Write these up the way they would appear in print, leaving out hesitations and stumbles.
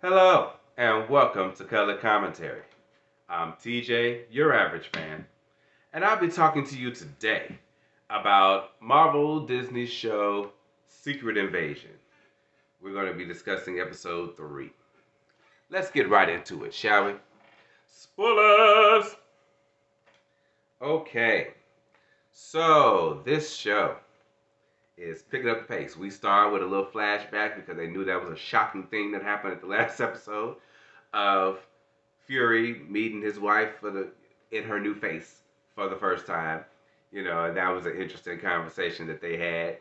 Hello, and welcome to Color Commentary. I'm TJ, your average fan, and I'll be talking to you today about Marvel Disney show Secret Invasion. We're going to be discussing episode 3. Let's get right into it, shall we? Spoilers! Okay, so this show is picking up the pace. We start with a little flashback because they knew that was a shocking thing that happened at the last episode of Fury meeting his wife in her new face for the first time. And that was an interesting conversation that they had.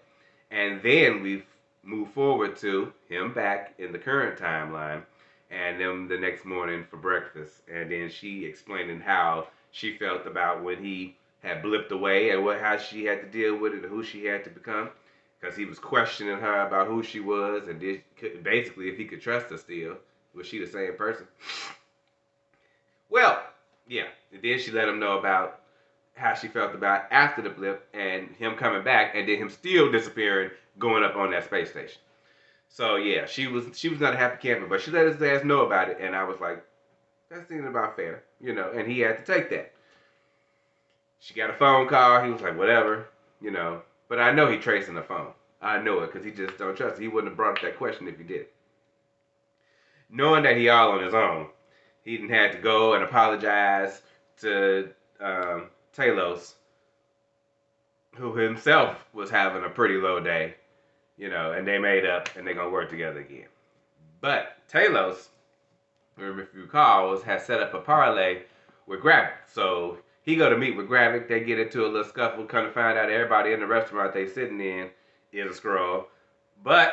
And then we move forward to him back in the current timeline, and them the next morning for breakfast. And then she explaining how she felt about when he had blipped away and how she had to deal with it and who she had to become. Because he was questioning her about who she was and basically if he could trust her still. Was she the same person? Well, yeah. And then she let him know about how she felt about after the blip and him coming back and then him still disappearing, going up on that space station. So yeah, she was not a happy camper, but she let his ass know about it, and I was like, that seems about fair. And he had to take that. She got a phone call. He was like, whatever. But I know he tracing the phone. I know it because he just don't trust it. He wouldn't have brought up that question if he did. Knowing that he all on his own, he didn't have to go and apologize to Talos, who himself was having a pretty low day, and they made up and they're gonna work together again. But Talos, if you recall, has set up a parlay with Gravik. So he go to meet with Gravik, they get into a little scuffle, come to find out everybody in the restaurant they sitting in is a Skrull. But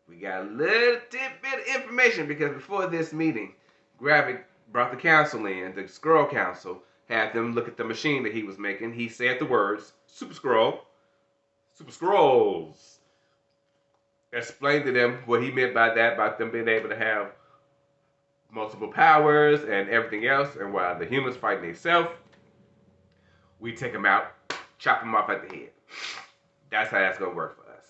we got a little tidbit of information because before this meeting, Gravik brought the council in, the Skrull Council, had them look at the machine that he was making. He said the words, Super Skrull, Super Skrulls. Explained to them what he meant by that, about them being able to have multiple powers and everything else. And while the humans fighting themselves, we take them out, chop them off at the head. That's how that's gonna work for us.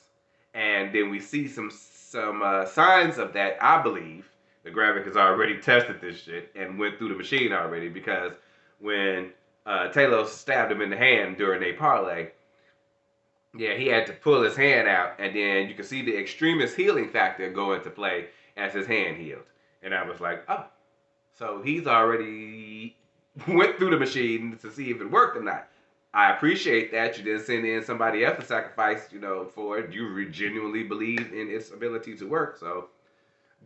And then we see some signs of that. I believe the Gravik has already tested this shit and went through the machine already because when Talos stabbed him in the hand during a parlay, yeah, he had to pull his hand out, and then you can see the extremist healing factor go into play as his hand healed. And I was like, oh, so he's already went through the machine to see if it worked or not. I appreciate that you didn't send in somebody else to sacrifice, for it. You genuinely believe in its ability to work. So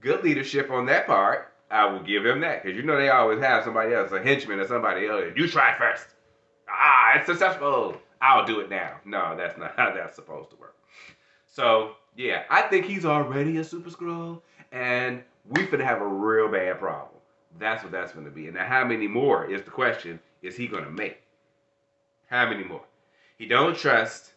good leadership on that part. I will give him that because they always have somebody else, a henchman or somebody else. You try first. It's successful. I'll do it now. No, that's not how that's supposed to work. So yeah, I think he's already a Super Skrull, and we finna have a real bad problem. That's what that's gonna be. And now, how many more is the question? Is he gonna make? How many more? He don't trust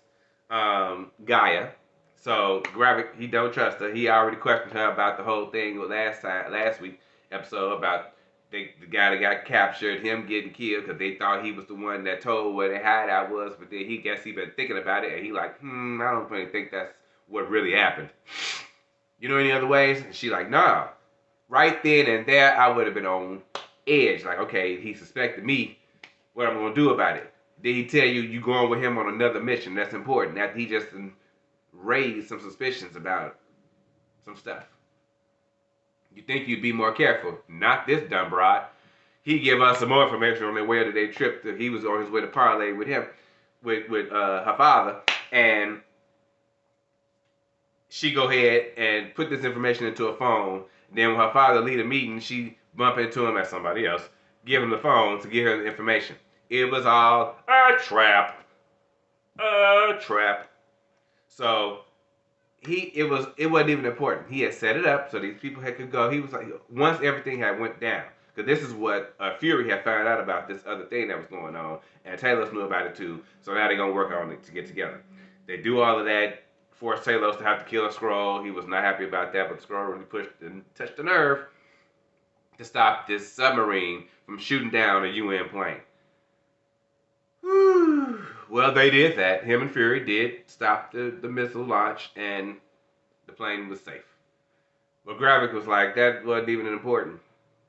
Gaia. So Gravik, he don't trust her. He already questioned her about the whole thing last week episode about the guy that got captured, him getting killed because they thought he was the one that told where the hideout was, but then he been thinking about it and he like, I don't really think that's what really happened. You know any other ways? And she like, nah. Right then and there, I would have been on edge. Like, okay, he suspected me. What I'm gonna do about it? Did he tell you going with him on another mission? That's important. After he just raised some suspicions about some stuff. You think you'd be more careful? Not this dumb broad. He give us some more information on the way that they tripped. He was on his way to parlay with him, with her father, and she go ahead and put this information into a phone. Then when her father lead a meeting, she bump into him as somebody else, give him the phone to give her the information. It was all a trap. A trap. So it wasn't even important. He had set it up so these people could go. He was like, once everything had went down, because this is what Fury had found out about this other thing that was going on, and Talos knew about it too. So now they're gonna work on it to get together. They do all of that, force Talos to have to kill a Skrull. He was not happy about that, but the Skrull really pushed and touched the nerve to stop this submarine from shooting down a UN plane. Well, they did that. Him and Fury did stop the missile launch, and the plane was safe. But Gravik was like, that wasn't even important.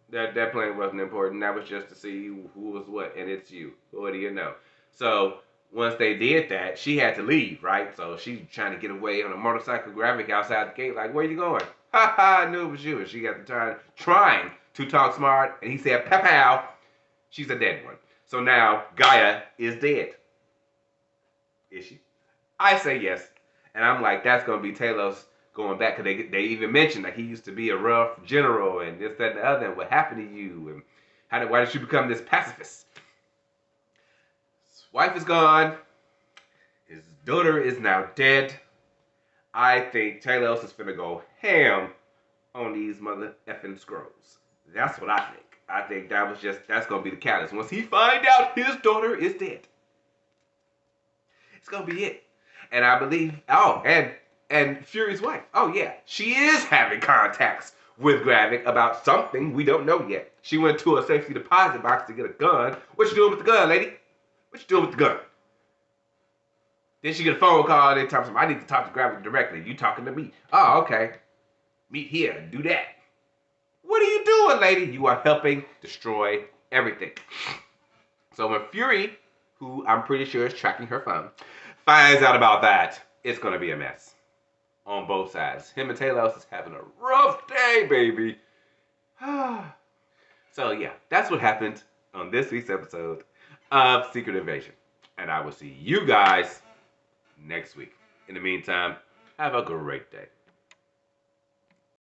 That plane wasn't important. That was just to see who was what, and it's you. What do you know? So once they did that, she had to leave, right? So she's trying to get away on a motorcycle. Gravik outside the gate, like, where you going? Ha ha! I knew it was you. And she got the time trying to talk smart, and he said, "Pow!" She's a dead one. So now Gaia is dead. Is she? I say yes, and I'm like, that's gonna be Talos going back because they even mentioned that he used to be a rough general and this, that, and the other. And what happened to you? And why did you become this pacifist? His wife is gone. His daughter is now dead. I think Talos is finna go ham on these mother effing scrolls. That's what I think. I think that's gonna be the catalyst. Once he find out his daughter is dead, it's gonna be it. And I believe, and Fury's wife. Oh yeah, she is having contacts with Gravik about something we don't know yet. She went to a safety deposit box to get a gun. What you doing with the gun, lady? What you doing with the gun? Then she get a phone call and they talk to me. I need to talk to Gravik directly. You talking to me? Oh, okay. Meet here. Do that. What are you doing, lady? You are helping destroy everything. So when Fury, who I'm pretty sure is tracking her phone, finds out about that, it's gonna be a mess on both sides. Him and Talos is having a rough day, baby. So yeah, that's what happened on this week's episode of Secret Invasion. And I will see you guys next week. In the meantime, have a great day.